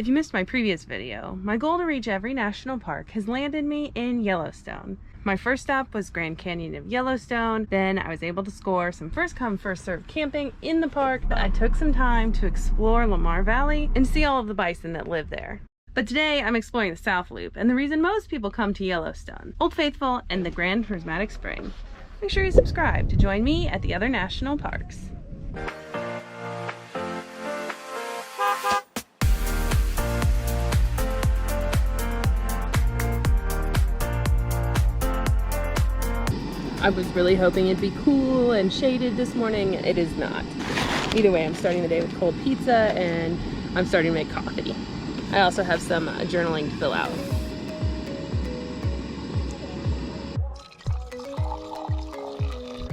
If you missed my previous video, my goal to reach every national park has landed me in Yellowstone. My first stop was Grand Canyon of Yellowstone. Then I was able to score some first come first served camping in the park. I took some time to explore Lamar Valley and see all of the bison that live there. But today I'm exploring the South Loop and the reason most people come to Yellowstone, Old Faithful and the Grand Prismatic Spring. Make sure you subscribe to join me at the other national parks. I was really hoping it'd be cool and shaded this morning. It is not. Either way, I'm starting the day with cold pizza and I'm starting to make coffee. I also have some journaling to fill out.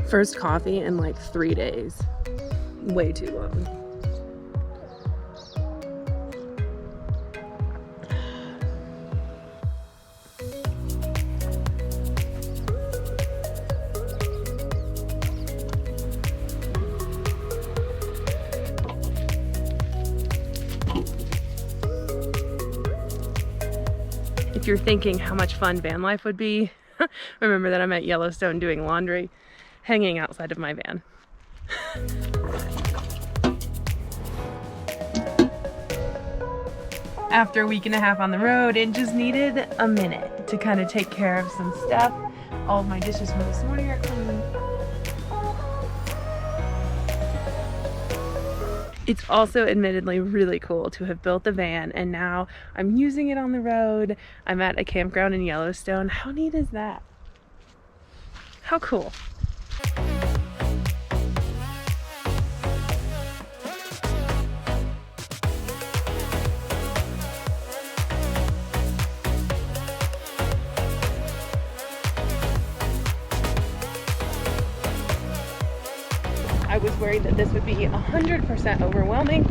First coffee in like 3 days. Way too long. If you're thinking how much fun van life would be, remember that I'm at Yellowstone doing laundry, hanging outside of my van. After a week and a half on the road, it just needed a minute to kind of take care of some stuff. All of my dishes from this morning are clean. It's also admittedly really cool to have built the van and now I'm using it on the road. I'm at a campground in Yellowstone. How neat is that? How cool. I was worried that this would be 100% overwhelming.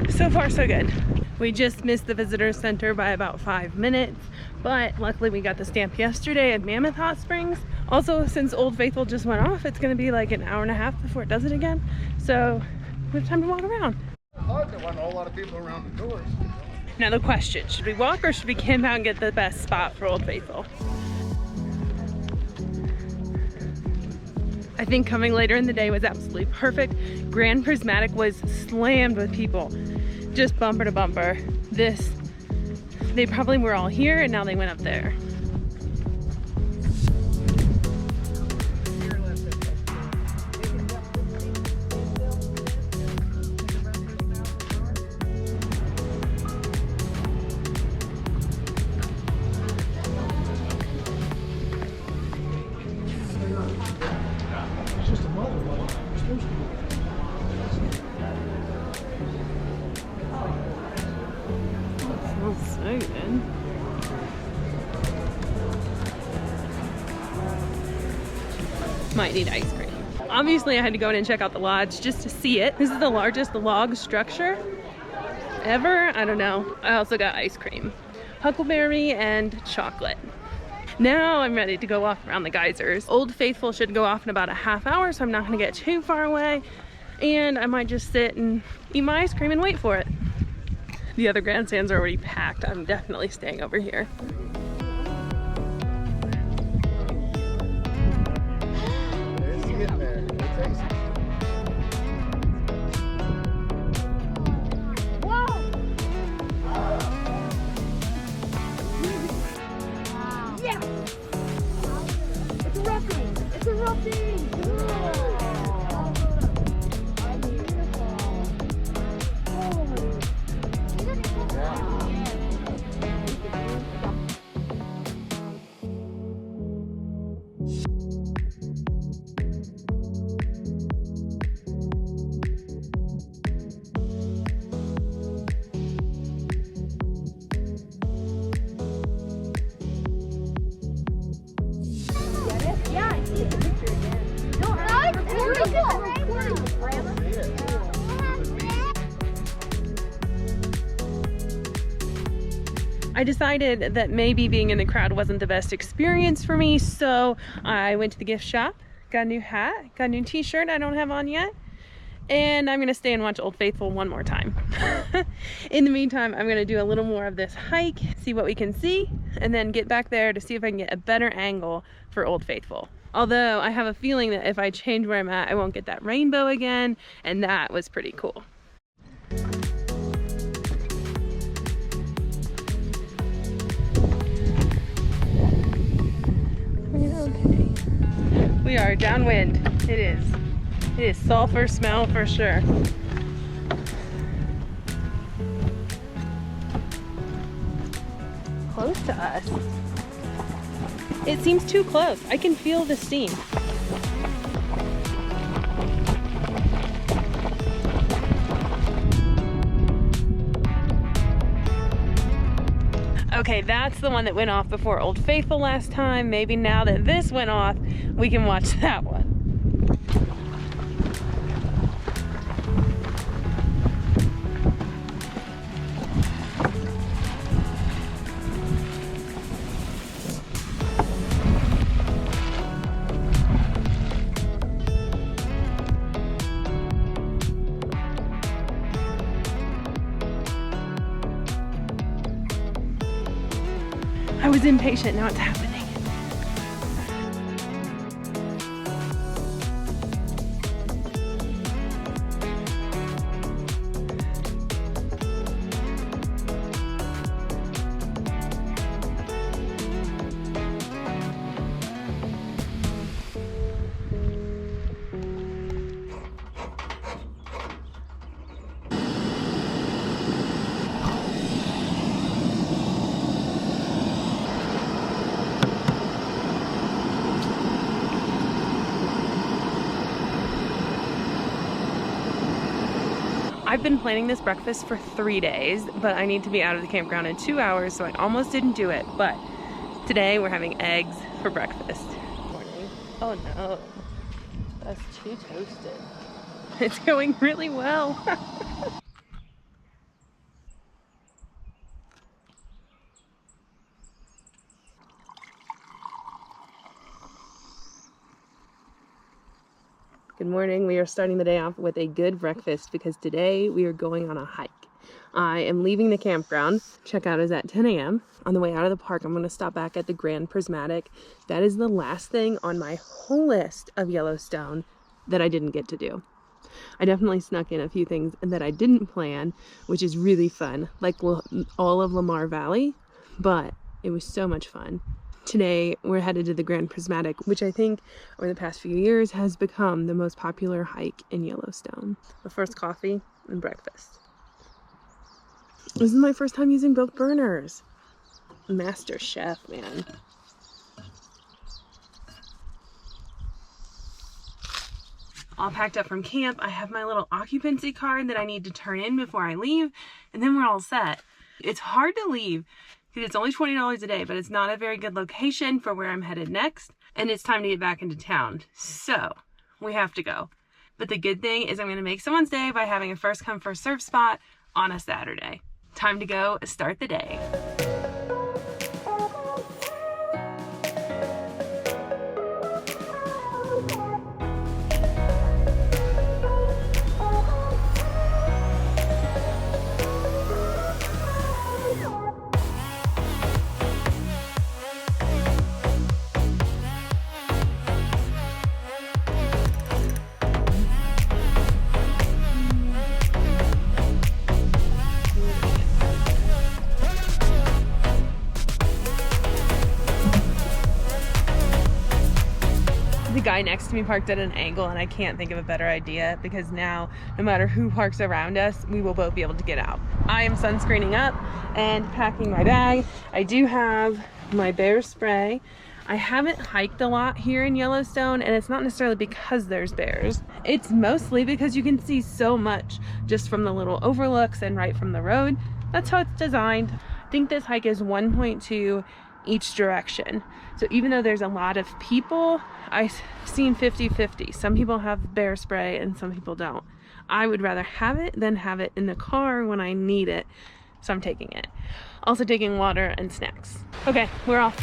So far, so good. We just missed the visitor center by about 5 minutes, but luckily we got the stamp yesterday at Mammoth Hot Springs. Also, since Old Faithful just went off, it's gonna be like an hour and a half before it does it again. So we have time to walk around. There wasn't a whole lot of people around the doors. Now the question, should we walk or should we camp out and get the best spot for Old Faithful? I think coming later in the day was absolutely perfect. Grand Prismatic was slammed with people, just bumper to bumper. They probably were all here and now they went up there. So good. Might need ice cream. Obviously I had to go in and check out the lodge just to see it. This is the largest log structure ever. I don't know. I also got ice cream, huckleberry and chocolate. Now I'm ready to go walk around the geysers. Old Faithful should go off in about a half hour, so I'm not gonna get too far away. And I might just sit and eat my ice cream and wait for it. The other grandstands are already packed. I'm definitely staying over here. Yeah! It's erupting! It's erupting! I decided that maybe being in the crowd wasn't the best experience for me, so I went to the gift shop, got a new hat, got a new t-shirt I don't have on yet, and I'm gonna stay and watch Old Faithful one more time. In the meantime, I'm gonna do a little more of this hike, see what we can see, and then get back there to see if I can get a better angle for Old Faithful. Although I have a feeling that if I change where I'm at, I won't get that rainbow again, and that was pretty cool. Okay. We are downwind. It is sulfur smell for sure. Close to us. It seems too close. I can feel the steam. Okay, that's the one that went off before Old Faithful last time. Maybe now that this went off, we can watch that one. I was impatient, now it's happening. I've been planning this breakfast for 3 days, but I need to be out of the campground in 2 hours, so I almost didn't do it. But today we're having eggs for breakfast. Oh no, that's too toasted. It's going really well. Good morning. We are starting the day off with a good breakfast because today we are going on a hike. I am leaving the campground. Checkout is at 10 a.m. On the way out of the park, I'm going to stop back at the Grand Prismatic. That is the last thing on my whole list of Yellowstone that I didn't get to do. I definitely snuck in a few things that I didn't plan, which is really fun, like all of Lamar Valley, but it was so much fun. Today, we're headed to the Grand Prismatic, which I think over the past few years has become the most popular hike in Yellowstone. But first, coffee and breakfast. This is my first time using both burners. Master chef, man. All packed up from camp. I have my little occupancy card that I need to turn in before I leave, and then we're all set. It's hard to leave because it's only $20 a day, but it's not a very good location for where I'm headed next, and it's time to get back into town. So we have to go. But the good thing is I'm going to make someone's day by having a first come first serve spot on a Saturday. Time to go start the day. The guy next to me parked at an angle, and I can't think of a better idea because now no matter who parks around us, we will both be able to get out. I am sunscreening up and packing my bag. I do have my bear spray. I haven't hiked a lot here in Yellowstone, and it's not necessarily because there's bears. It's mostly because you can see so much just from the little overlooks and right from the road. That's how it's designed. I think this hike is 1.2 each direction. So even though there's a lot of people, I've seen 50-50. Some people have bear spray and some people don't. I would rather have it than have it in the car when I need it, so I'm taking it. Also taking water and snacks. Okay, we're off.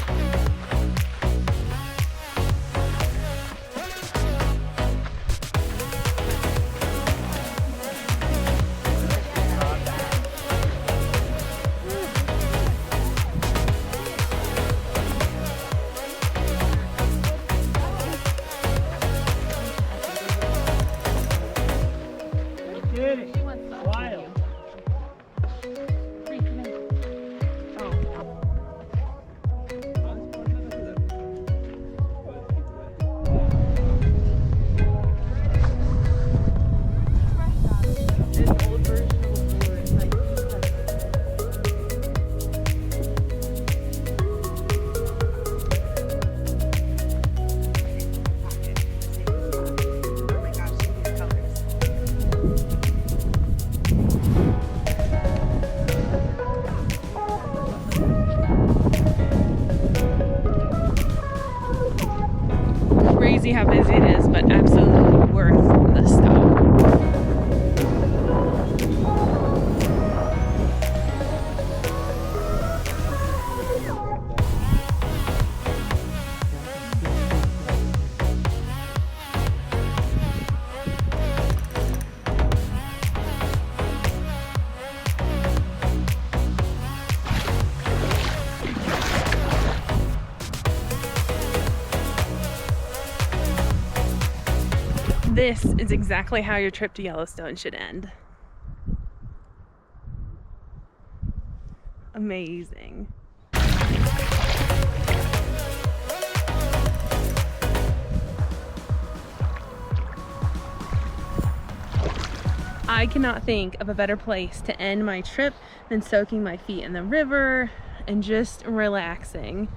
This is exactly how your trip to Yellowstone should end. Amazing. I cannot think of a better place to end my trip than soaking my feet in the river and just relaxing.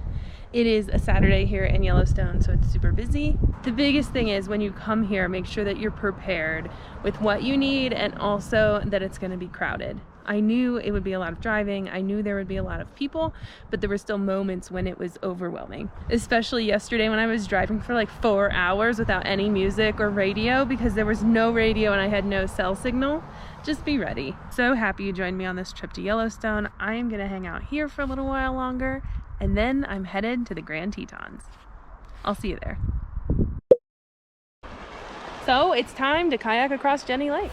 It is a Saturday here in Yellowstone, so it's super busy. The biggest thing is when you come here, make sure that you're prepared with what you need and also that it's going to be crowded. I knew it would be a lot of driving. I knew there would be a lot of people, but there were still moments when it was overwhelming. Especially yesterday when I was driving for like 4 hours without any music or radio because there was no radio and I had no cell signal. Just be ready. So happy you joined me on this trip to Yellowstone. I am gonna hang out here for a little while longer and then I'm headed to the Grand Tetons. I'll see you there. So it's time to kayak across Jenny Lake.